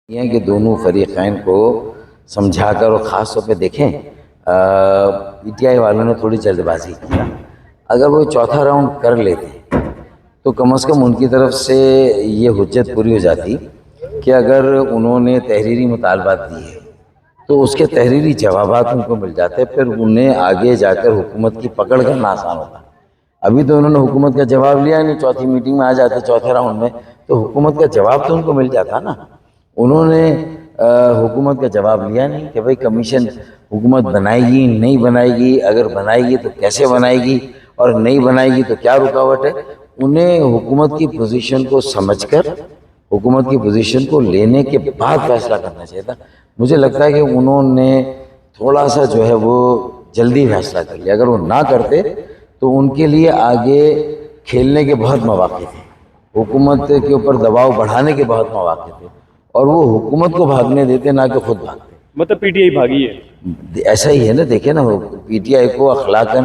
ہیں کہ دونوں فریقین کو سمجھا کر، اور خاص طور پہ دیکھیں پی ٹی آئی والوں نے تھوڑی جلد بازی کی. اگر وہ چوتھا راؤنڈ کر لیتے تو کم از کم ان کی طرف سے یہ حجت پوری ہو جاتی کہ اگر انہوں نے تحریری مطالبات دیے تو اس کے تحریری جوابات ان کو مل جاتے، پھر انہیں آگے جا کر حکومت کی پکڑ کرنا آسان ہوتا. ابھی تو انہوں نے حکومت کا جواب لیا نہیں، چوتھی میٹنگ میں آ جاتے چوتھے راؤنڈ میں تو حکومت کا جواب تو ان کو مل جاتا نا. انہوں نے حکومت کا جواب لیا نہیں کہ بھئی کمیشن حکومت بنائے گی نہیں بنائے گی، اگر بنائے گی تو کیسے بنائے گی، اور نہیں بنائے گی تو کیا رکاوٹ ہے. انہیں حکومت کی پوزیشن کو سمجھ کر، حکومت کی پوزیشن کو لینے کے بعد فیصلہ کرنا چاہیے تھا. مجھے لگتا ہے کہ انہوں نے تھوڑا سا جو ہے وہ جلدی فیصلہ کر لیا. اگر وہ نہ کرتے تو ان کے لیے آگے کھیلنے کے بہت مواقع تھے، حکومت کے اوپر دباؤ بڑھانے کے بہت مواقع تھے، اور وہ حکومت کو بھاگنے دیتے نہ کہ خود بھاگتے. مطلب پی ٹی آئی بھاگی ہے. ایسا ہی ہے نا، دیکھیں نا پی ٹی آئی کو اخلاقاً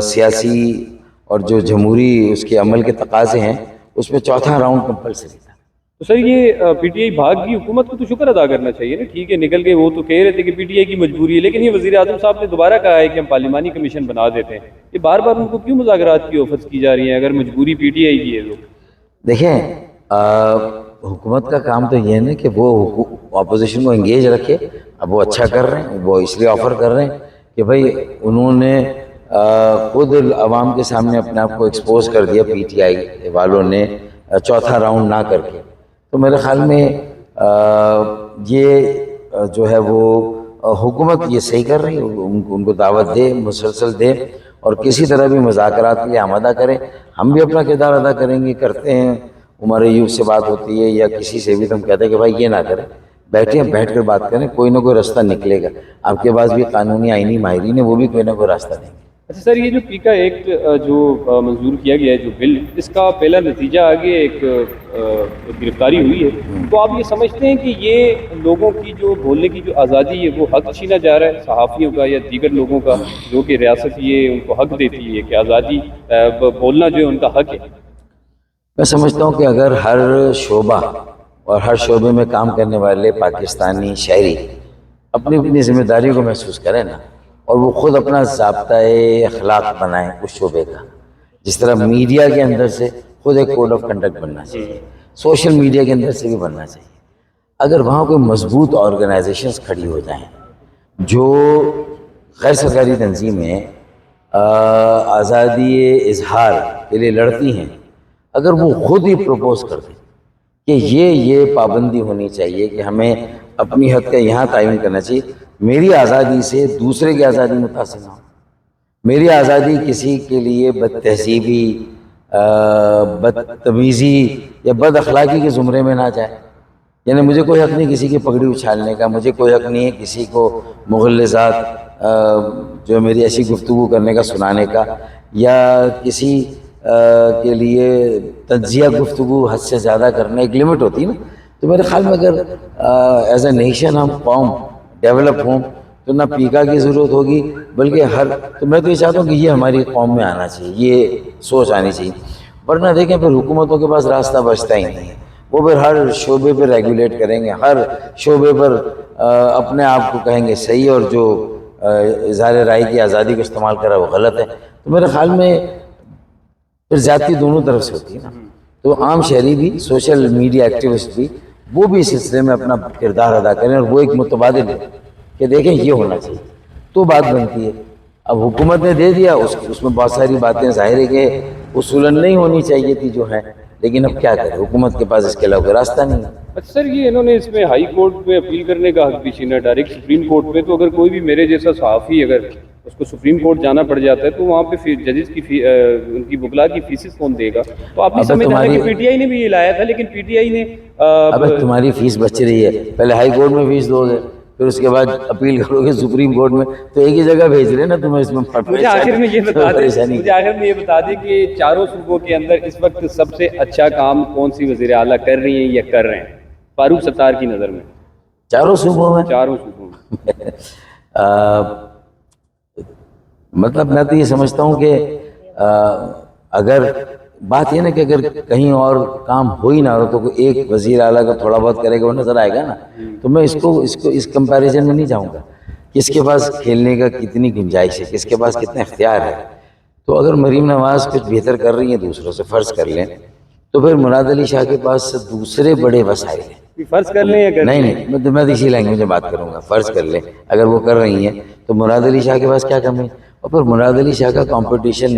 سیاسی اور جو جمہوری اس کے عمل کے تقاضے ہیں اس میں چوتھا راؤنڈ کمپلسری تھا. تو سر یہ پی ٹی آئی بھاگ گئی، حکومت کو تو شکر ادا کرنا چاہیے نا. ٹھیک ہے نکل گئے، وہ تو کہہ رہے تھے کہ پی ٹی آئی کی مجبوری ہے، لیکن یہ وزیر اعظم صاحب نے دوبارہ کہا ہے کہ ہم پارلیمانی کمیشن بنا دیتے ہیں. یہ بار بار ان کو کیوں مذاکرات کی آفرز کی جا رہی ہیں اگر مجبوری پی ٹی آئی کی ہے تو؟ دیکھیں حکومت کا کام تو یہ ہے نا کہ وہ اپوزیشن کو انگیج رکھے. اب وہ اچھا کر رہے ہیں، وہ اس لیے آفر کر رہے ہیں کہ بھئی انہوں نے خود عوام کے سامنے اپنے آپ کو ایکسپوز کر دیا پی ٹی آئی والوں نے چوتھا راؤنڈ نہ کر کے. تو میرے خیال میں یہ جو ہے وہ حکومت یہ صحیح کر رہی ہے، ان کو دعوت دے، مسلسل دے، اور کسی طرح بھی مذاکرات کے لیے آمادہ کریں. ہم بھی اپنا کردار ادا کریں گے، کرتے ہیں. عمر ایوب سے بات ہوتی ہے یا کسی سے بھی تو ہم کہتے ہیں کہ بھائی یہ نہ کریں، بیٹھیں بیٹھ کر بات کریں، کوئی نہ کوئی راستہ نکلے گا. آپ کے پاس بھی قانونی آئینی ماہرین ہیں، وہ بھی کوئی نہ کوئی راستہ دیں گے. اچھا سر، یہ جو پیکا ایکٹ جو منظور کیا گیا ہے جو بل، اس کا پہلا نتیجہ آگے ایک گرفتاری ہوئی ہے، تو آپ یہ سمجھتے ہیں کہ یہ لوگوں کی جو بولنے کی جو آزادی ہے وہ حق چھینا جا رہا ہے، صحافیوں کا یا دیگر لوگوں کا، جو کہ ریاست یہ ان کو حق دیتی ہے کہ آزادی بولنا جو ہے ان کا حق ہے؟ میں سمجھتا ہوں کہ اگر ہر شعبہ اور ہر شعبے میں کام کرنے والے پاکستانی شہری اپنی اپنی ذمہ داری کو محسوس کریں نا، اور وہ خود اپنا ضابطۂ اخلاق بنائیں اس شعبے کا، جس طرح میڈیا کے اندر سے خود ایک کوڈ آف کنڈکٹ بننا چاہیے، سوشل میڈیا کے اندر سے بھی بننا چاہیے. اگر وہاں کوئی مضبوط آرگنائزیشنز کھڑی ہو جائیں جو غیر سرکاری تنظیمیں آزادی اظہار کے لیے لڑتی ہیں، اگر وہ خود ہی پروپوز کر دیں کہ یہ پابندی ہونی چاہیے کہ ہمیں اپنی حد کا یہاں تعین کرنا چاہیے، میری آزادی سے دوسرے کی آزادی متاثر نہ ہو، میری آزادی کسی کے لیے بد تہذیبی، بدتمیزی یا بد اخلاقی کے زمرے میں نہ جائے. یعنی مجھے کوئی حق نہیں کسی کی پگڑی اچھالنے کا، مجھے کوئی حق نہیں ہے کسی کو مغلظات جو میری ایسی گفتگو کرنے کا سنانے کا، یا کسی کے لیے تجزیہ گفتگو حد سے زیادہ کرنا. ایک لمٹ ہوتی ہے نا. تو میرے خیال میں اگر ایز اے نیشن ہم قوم ڈیولپ ہوں تو نہ پیکا کی ضرورت ہوگی، بلکہ تو میں تو یہ چاہتا ہوں کہ یہ ہماری قوم میں آنا چاہیے، یہ سوچ آنی چاہیے. ورنہ دیکھیں پھر حکومتوں کے پاس راستہ بچتا ہی نہیں ہے، وہ پھر ہر شعبے پہ ریگولیٹ کریں گے، ہر شعبے پر اپنے آپ کو کہیں گے صحیح، اور جو اظہار رائے کی آزادی کو استعمال کرا وہ غلط ہے. تو میرے خیال میں پھر زیادتی دونوں طرف سے ہوتی ہے نا. تو عام شہری بھی، سوشل میڈیا ایکٹیوسٹ بھی، وہ بھی اس سلسلے میں اپنا کردار ادا کریں، اور وہ ایک متبادل ہے کہ دیکھیں یہ ہونا چاہیے تو بات بنتی ہے. اب حکومت نے دے دیا، اس میں بہت ساری باتیں ظاہر ہے کہ اصولاً نہیں ہونی چاہیے تھی جو ہیں، لیکن اب کیا کریں، حکومت کے پاس اس کے علاوہ کوئی راستہ نہیں ہے. اچھا سر، یہ انہوں نے اس میں ہائی کورٹ میں اپیل کرنے کا حق بھی چھینا، ڈائریکٹ سپریم کورٹ میں. تو اگر کوئی بھی میرے جیسا صحافی اگر اس کو سپریم کورٹ جانا پڑ جاتا ہے تو وہاں پہ ججز کی ان کی وکلاء کی فیسز کون دے گا؟ تو آپ نے سمجھا کہ پی ٹی آئی نے بھی یہ لایا تھا، لیکن پی ٹی آئی نے تمہاری فیس بچ رہی ہے، پہلے ہائی کورٹ میں فیس دو گے، پھر اس کے بعد اپیل کرو گے سپریم کورٹ میں، تو ایک ہی جگہ بھیج رہے نا تمہیں. اس میں مجھے آخر میں یہ بتا دیں کہ چاروں صوبوں کے اندر اس وقت سب سے اچھا کام کون سی وزیر اعلیٰ کر رہی ہیں یا کر رہے ہیں فاروق ستار کی نظر میں؟ چاروں صوبوں میں مطلب میں تو یہ سمجھتا ہوں کہ اگر بات یہ نا کہ اگر کہیں اور کام ہو ہی نہ ہو تو کوئی ایک وزیر اعلیٰ کا تھوڑا بہت کرے گا وہ نظر آئے گا نا. تو میں اس کمپیریزن میں نہیں جاؤں گا. کس کے پاس کھیلنے کا کتنی گنجائش ہے, کس کے پاس کتنا اختیار ہے. تو اگر مریم نواز کچھ بہتر کر رہی ہیں دوسروں سے, فرض کر لیں, تو پھر مراد علی شاہ کے پاس دوسرے بڑے وسائل ہیں. فرض کر لیں یا نہیں, میں اسی لینگویج میں بات کروں گا. فرض کر لیں اگر وہ کر رہی ہیں تو مراد علی شاہ کے پاس کیا کمی ہے. اور پھر مراد علی شاہ کا کمپٹیشن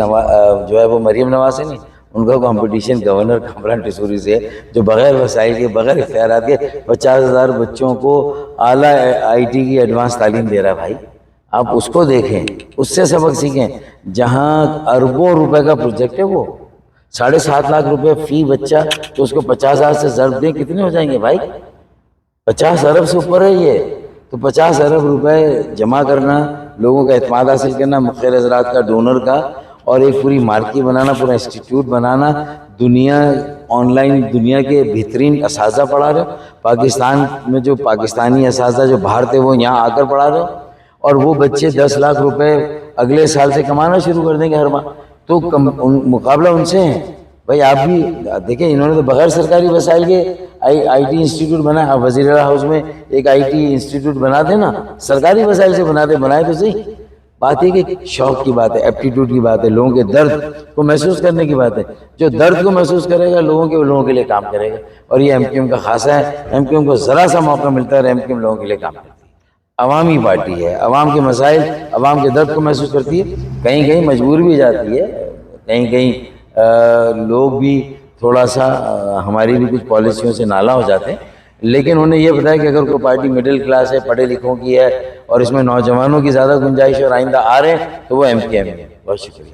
جو ہے وہ مریم نواز سے نہیں, ان کا کمپٹیشن گورنر کامران ٹیسوری سے ہے, جو بغیر وسائل کے, بغیر اختیارات کے 50,000 بچوں کو اعلیٰ IT کی ایڈوانس تعلیم دے رہا ہے. بھائی آپ اس کو دیکھیں, اس سے سبق سیکھیں. جہاں اربوں روپے کا پروجیکٹ ہے, وہ 7.5 لاکھ روپے فی بچہ, تو اس کو 50,000 سے ضرب دیں, کتنے ہو جائیں گے بھائی؟ 50 ارب سے اوپر ہے یہ. تو 50 ارب روپے جمع کرنا, لوگوں کا اعتماد حاصل کرنا, مخیر حضرات کا, ڈونر کا, اور ایک پوری مارکی بنانا, پورا انسٹیٹیوٹ بنانا. دنیا آن لائن دنیا کے بہترین اساتذہ پڑھا رہے ہو. پاکستان میں جو پاکستانی اساتذہ جو باہر تھے وہ یہاں آ کر پڑھا رہے ہو, اور وہ بچے 10 لاکھ روپے اگلے سال سے کمانا شروع کر دیں گے ہر ماہ. تو مقابلہ ان سے ہے. بھائی آپ بھی دیکھیں, انہوں نے تو بغیر سرکاری وسائل کے IT انسٹیٹیوٹ بنا. وزیر اعلیٰ ہاؤس میں ایک IT انسٹیٹیوٹ بنا دے نا, سرکاری وسائل سے بنا دے, بنائے تو صحیح. بات یہ کہ شوق کی بات ہے, ایپٹیٹیوڈ کی بات ہے, لوگوں کے درد کو محسوس کرنے کی بات ہے. جو درد کو محسوس کرے گا لوگوں کے لیے کام کرے گا. اور یہ MQM کا خاصہ ہے. MQM کو ذرا سا موقع ملتا ہے, MQM لوگوں کے لیے کام کرتی ہے. عوامی پارٹی ہے, عوام کے مسائل, عوام کے درد کو محسوس کرتی ہے. کہیں کہیں مجبور بھی جاتی ہے, کہیں کہیں لوگ بھی تھوڑا سا ہماری بھی کچھ پالیسیوں سے نالا ہو جاتے ہیں. لیکن انہیں یہ بتایا کہ اگر کوئی پارٹی مڈل کلاس ہے, پڑھے لکھوں کی ہے, اور اس میں نوجوانوں کی زیادہ گنجائش اور آئندہ آ رہے ہیں, تو وہ MQM ہے. بہت شکریہ.